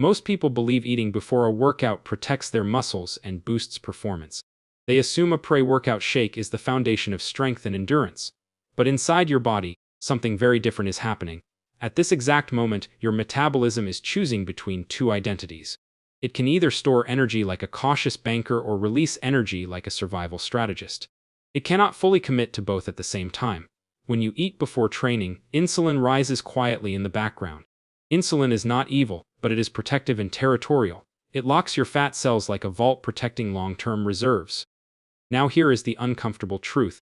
Most people believe eating before a workout protects their muscles and boosts performance. They assume a pre-workout shake is the foundation of strength and endurance. But inside your body, something very different is happening. At this exact moment, your metabolism is choosing between two identities. It can either store energy like a cautious banker or release energy like a survival strategist. It cannot fully commit to both at the same time. When you eat before training, insulin rises quietly in the background. Insulin is not evil, but it is protective and territorial. It locks your fat cells like a vault protecting long-term reserves. Now here is the uncomfortable truth.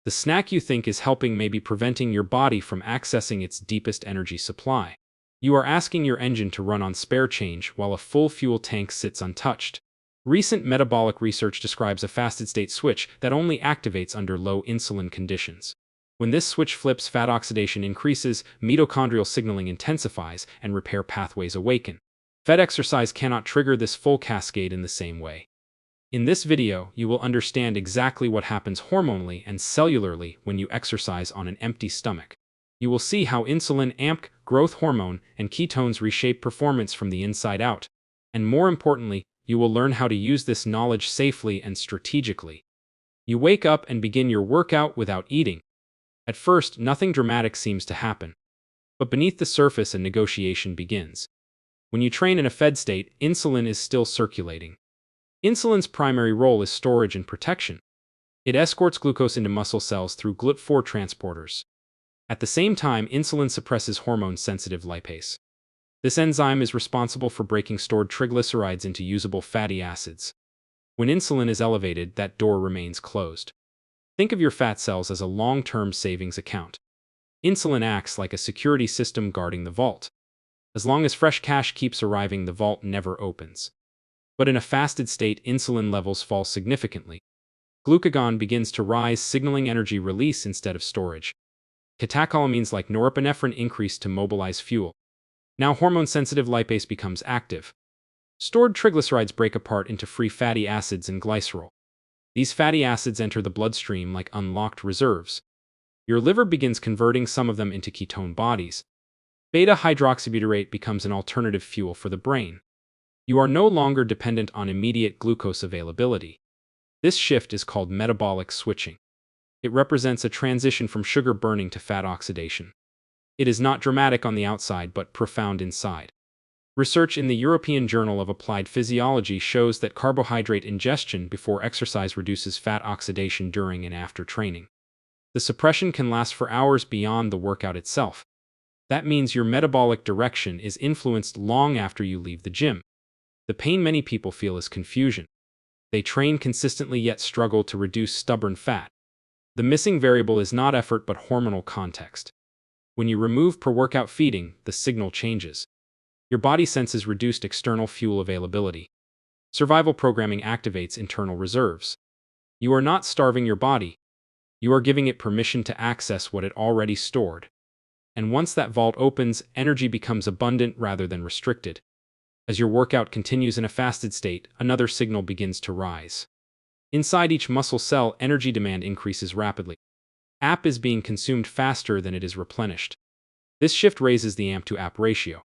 The snack you think is helping may be preventing your body from accessing its deepest energy supply. You are asking your engine to run on spare change while a full fuel tank sits untouched. Recent metabolic research describes a fasted state switch that only activates under low insulin conditions. When this switch flips, fat oxidation increases, mitochondrial signaling intensifies, and repair pathways awaken. Fed exercise cannot trigger this full cascade in the same way. In this video, you will understand exactly what happens hormonally and cellularly when you exercise on an empty stomach. You will see how insulin, AMPK, growth hormone, and ketones reshape performance from the inside out. And more importantly, you will learn how to use this knowledge safely and strategically. You wake up and begin your workout without eating. At first, nothing dramatic seems to happen. But beneath the surface, a negotiation begins. When you train in a fed state, insulin is still circulating. Insulin's primary role is storage and protection. It escorts glucose into muscle cells through GLUT4 transporters. At the same time, insulin suppresses hormone-sensitive lipase. This enzyme is responsible for breaking stored triglycerides into usable fatty acids. When insulin is elevated, that door remains closed. Think of your fat cells as a long-term savings account. Insulin acts like a security system guarding the vault. As long as fresh cash keeps arriving, the vault never opens. But in a fasted state, insulin levels fall significantly. Glucagon begins to rise, signaling energy release instead of storage. Catecholamines like norepinephrine increase to mobilize fuel. Now hormone-sensitive lipase becomes active. Stored triglycerides break apart into free fatty acids and glycerol. These fatty acids enter the bloodstream like unlocked reserves. Your liver begins converting some of them into ketone bodies. Beta-hydroxybutyrate becomes an alternative fuel for the brain. You are no longer dependent on immediate glucose availability. This shift is called metabolic switching. It represents a transition from sugar burning to fat oxidation. It is not dramatic on the outside but profound inside. Research in the European Journal of Applied Physiology shows that carbohydrate ingestion before exercise reduces fat oxidation during and after training. The suppression can last for hours beyond the workout itself. That means your metabolic direction is influenced long after you leave the gym. The pain many people feel is confusion. They train consistently yet struggle to reduce stubborn fat. The missing variable is not effort but hormonal context. When you remove per-workout feeding, the signal changes. Your body senses reduced external fuel availability. Survival programming activates internal reserves. You are not starving your body. You are giving it permission to access what it already stored. And once that vault opens, energy becomes abundant rather than restricted. As your workout continues in a fasted state, another signal begins to rise. Inside each muscle cell, energy demand increases rapidly. AMP is being consumed faster than it is replenished. This shift raises the AMP to AP ratio.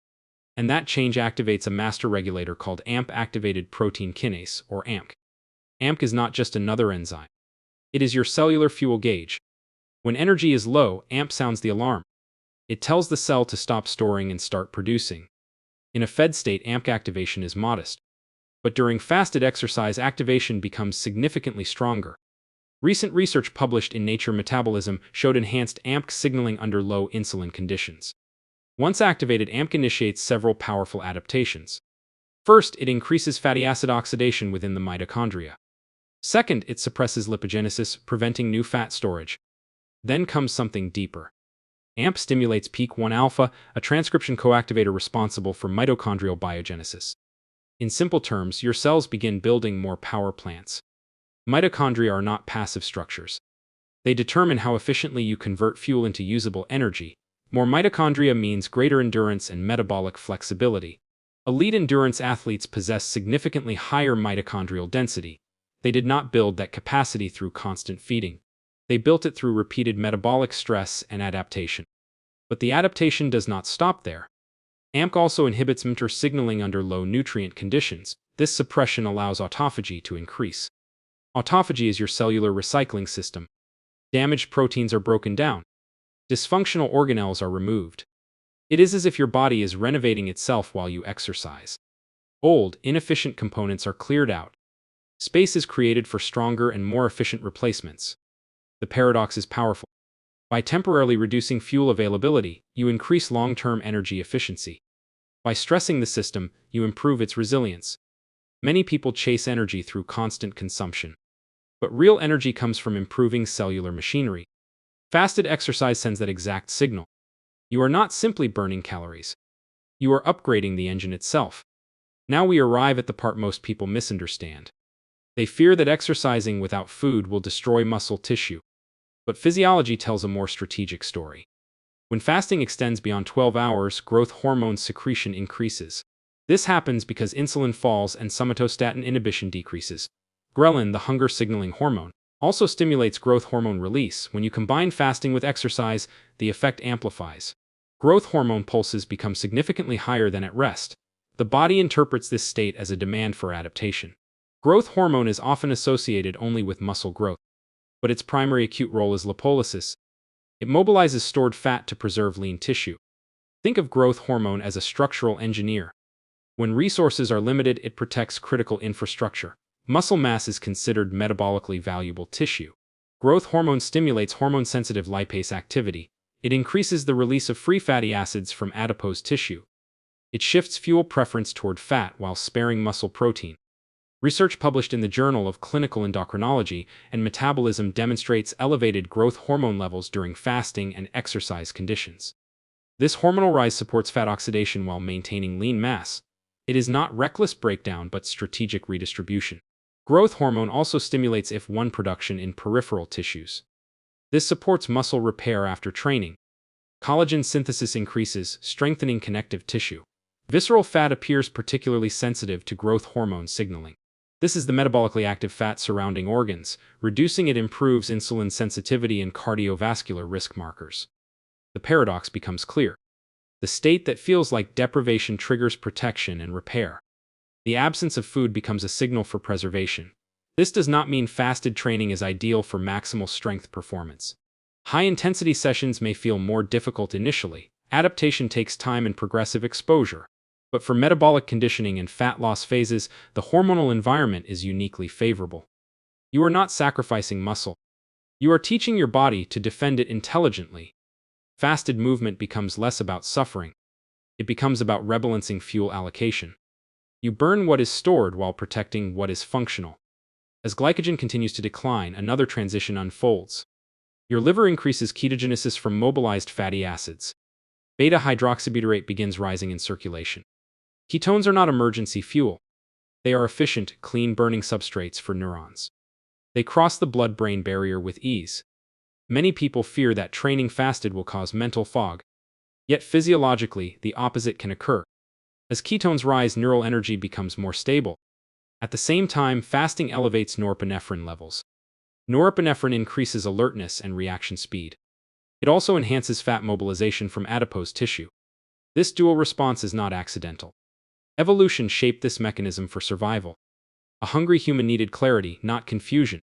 And that change activates a master regulator called AMP-activated protein kinase, or AMPK. AMPK is not just another enzyme. It is your cellular fuel gauge. When energy is low, AMP sounds the alarm. It tells the cell to stop storing and start producing. In a fed state, AMPK activation is modest. But during fasted exercise, activation becomes significantly stronger. Recent research published in Nature Metabolism showed enhanced AMPK signaling under low insulin conditions. Once activated, AMPK initiates several powerful adaptations. First, it increases fatty acid oxidation within the mitochondria. Second, it suppresses lipogenesis, preventing new fat storage. Then comes something deeper. AMP stimulates peak-1-alpha, a transcription coactivator responsible for mitochondrial biogenesis. In simple terms, your cells begin building more power plants. Mitochondria are not passive structures. They determine how efficiently you convert fuel into usable energy. More mitochondria means greater endurance and metabolic flexibility. Elite endurance athletes possess significantly higher mitochondrial density. They did not build that capacity through constant feeding. They built it through repeated metabolic stress and adaptation. But the adaptation does not stop there. AMPK also inhibits mTOR signaling under low nutrient conditions. This suppression allows autophagy to increase. Autophagy is your cellular recycling system. Damaged proteins are broken down. Dysfunctional organelles are removed. It is as if your body is renovating itself while you exercise. Old, inefficient components are cleared out. Space is created for stronger and more efficient replacements. The paradox is powerful. By temporarily reducing fuel availability, you increase long-term energy efficiency. By stressing the system, you improve its resilience. Many people chase energy through constant consumption. But real energy comes from improving cellular machinery. Fasted exercise sends that exact signal. You are not simply burning calories. You are upgrading the engine itself. Now we arrive at the part most people misunderstand. They fear that exercising without food will destroy muscle tissue. But physiology tells a more strategic story. When fasting extends beyond 12 hours, growth hormone secretion increases. This happens because insulin falls and somatostatin inhibition decreases. Ghrelin, the hunger signaling hormone, also stimulates growth hormone release. When you combine fasting with exercise, the effect amplifies. Growth hormone pulses become significantly higher than at rest. The body interprets this state as a demand for adaptation. Growth hormone is often associated only with muscle growth, but its primary acute role is lipolysis. It mobilizes stored fat to preserve lean tissue. Think of growth hormone as a structural engineer. When resources are limited, it protects critical infrastructure. Muscle mass is considered metabolically valuable tissue. Growth hormone stimulates hormone-sensitive lipase activity. It increases the release of free fatty acids from adipose tissue. It shifts fuel preference toward fat while sparing muscle protein. Research published in the Journal of Clinical Endocrinology and Metabolism demonstrates elevated growth hormone levels during fasting and exercise conditions. This hormonal rise supports fat oxidation while maintaining lean mass. It is not reckless breakdown but strategic redistribution. Growth hormone also stimulates IF-1 production in peripheral tissues. This supports muscle repair after training. Collagen synthesis increases, strengthening connective tissue. Visceral fat appears particularly sensitive to growth hormone signaling. This is the metabolically active fat surrounding organs. Reducing it improves insulin sensitivity and cardiovascular risk markers. The paradox becomes clear. The state that feels like deprivation triggers protection and repair. The absence of food becomes a signal for preservation. This does not mean fasted training is ideal for maximal strength performance. High-intensity sessions may feel more difficult initially. Adaptation takes time and progressive exposure. But for metabolic conditioning and fat loss phases, the hormonal environment is uniquely favorable. You are not sacrificing muscle. You are teaching your body to defend it intelligently. Fasted movement becomes less about suffering. It becomes about rebalancing fuel allocation. You burn what is stored while protecting what is functional. As glycogen continues to decline, another transition unfolds. Your liver increases ketogenesis from mobilized fatty acids. Beta-hydroxybutyrate begins rising in circulation. Ketones are not emergency fuel. They are efficient, clean-burning substrates for neurons. They cross the blood-brain barrier with ease. Many people fear that training fasted will cause mental fog. Yet physiologically, the opposite can occur. As ketones rise, neural energy becomes more stable. At the same time, fasting elevates norepinephrine levels. Norepinephrine increases alertness and reaction speed. It also enhances fat mobilization from adipose tissue. This dual response is not accidental. Evolution shaped this mechanism for survival. A hungry human needed clarity, not confusion.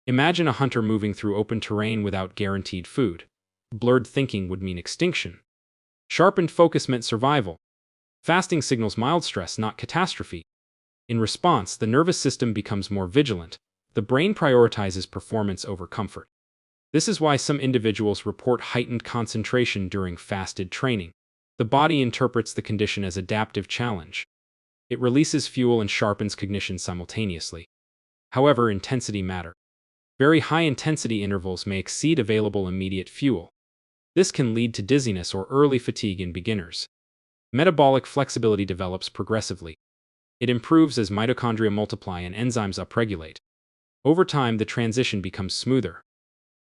Imagine a hunter moving through open terrain without guaranteed food. Blurred thinking would mean extinction. Sharpened focus meant survival. Fasting signals mild stress, not catastrophe. In response, the nervous system becomes more vigilant. The brain prioritizes performance over comfort. This is why some individuals report heightened concentration during fasted training. The body interprets the condition as adaptive challenge. It releases fuel and sharpens cognition simultaneously. However, intensity matters. Very high-intensity intervals may exceed available immediate fuel. This can lead to dizziness or early fatigue in beginners. Metabolic flexibility develops progressively. It improves as mitochondria multiply and enzymes upregulate. Over time, the transition becomes smoother.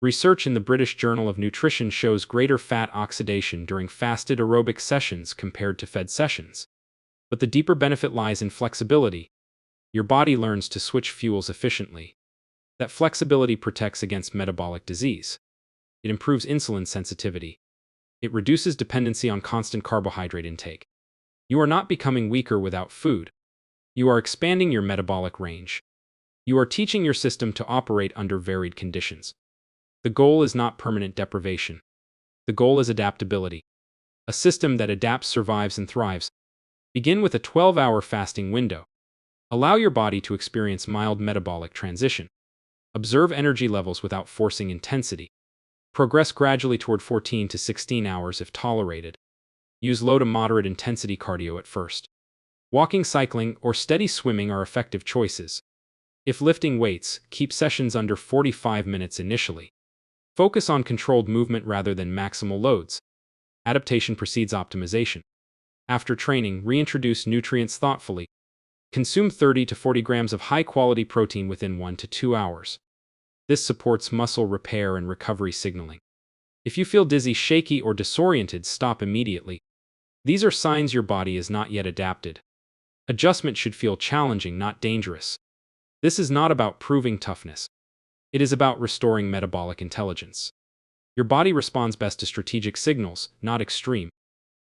Research in the British Journal of Nutrition shows greater fat oxidation during fasted aerobic sessions compared to fed sessions. But the deeper benefit lies in flexibility. Your body learns to switch fuels efficiently. That flexibility protects against metabolic disease. It improves insulin sensitivity. It reduces dependency on constant carbohydrate intake. You are not becoming weaker without food. You are expanding your metabolic range. You are teaching your system to operate under varied conditions. The goal is not permanent deprivation. The goal is adaptability. A system that adapts, survives, and thrives. Begin with a 12-hour fasting window. Allow your body to experience mild metabolic transition. Observe energy levels without forcing intensity. Progress gradually toward 14 to 16 hours if tolerated. Use low to moderate intensity cardio at first. Walking, cycling, or steady swimming are effective choices. If lifting weights, keep sessions under 45 minutes initially. Focus on controlled movement rather than maximal loads. Adaptation precedes optimization. After training, reintroduce nutrients thoughtfully. Consume 30 to 40 grams of high-quality protein within 1 to 2 hours. This supports muscle repair and recovery signaling. If you feel dizzy, shaky, or disoriented, stop immediately. These are signs your body is not yet adapted. Adjustment should feel challenging, not dangerous. This is not about proving toughness. It is about restoring metabolic intelligence. Your body responds best to strategic signals, not extreme.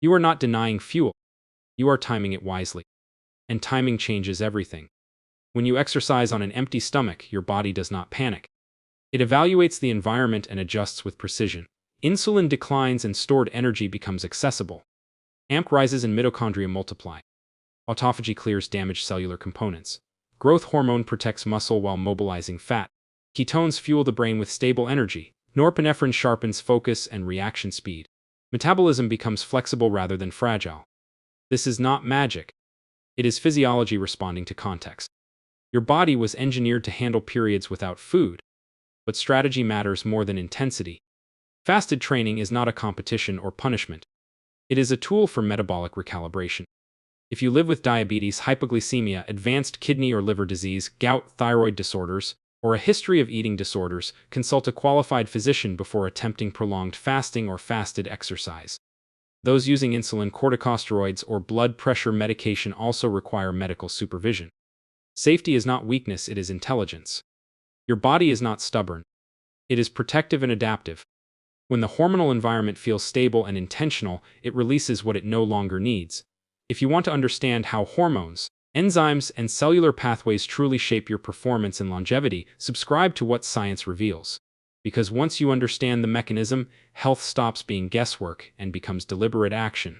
You are not denying fuel. You are timing it wisely. And timing changes everything. When you exercise on an empty stomach, your body does not panic. It evaluates the environment and adjusts with precision. Insulin declines and stored energy becomes accessible. AMP rises and mitochondria multiply. Autophagy clears damaged cellular components. Growth hormone protects muscle while mobilizing fat. Ketones fuel the brain with stable energy. Norepinephrine sharpens focus and reaction speed. Metabolism becomes flexible rather than fragile. This is not magic. It is physiology responding to context. Your body was engineered to handle periods without food, but strategy matters more than intensity. Fasted training is not a competition or punishment. It is a tool for metabolic recalibration. If you live with diabetes, hypoglycemia, advanced kidney or liver disease, gout, thyroid disorders, or a history of eating disorders, consult a qualified physician before attempting prolonged fasting or fasted exercise. Those using insulin, corticosteroids, or blood pressure medication also require medical supervision. Safety is not weakness, it is intelligence. Your body is not stubborn. It is protective and adaptive. When the hormonal environment feels stable and intentional, it releases what it no longer needs. If you want to understand how hormones, enzymes, and cellular pathways truly shape your performance and longevity, subscribe to What Science Reveals. Because once you understand the mechanism, health stops being guesswork and becomes deliberate action.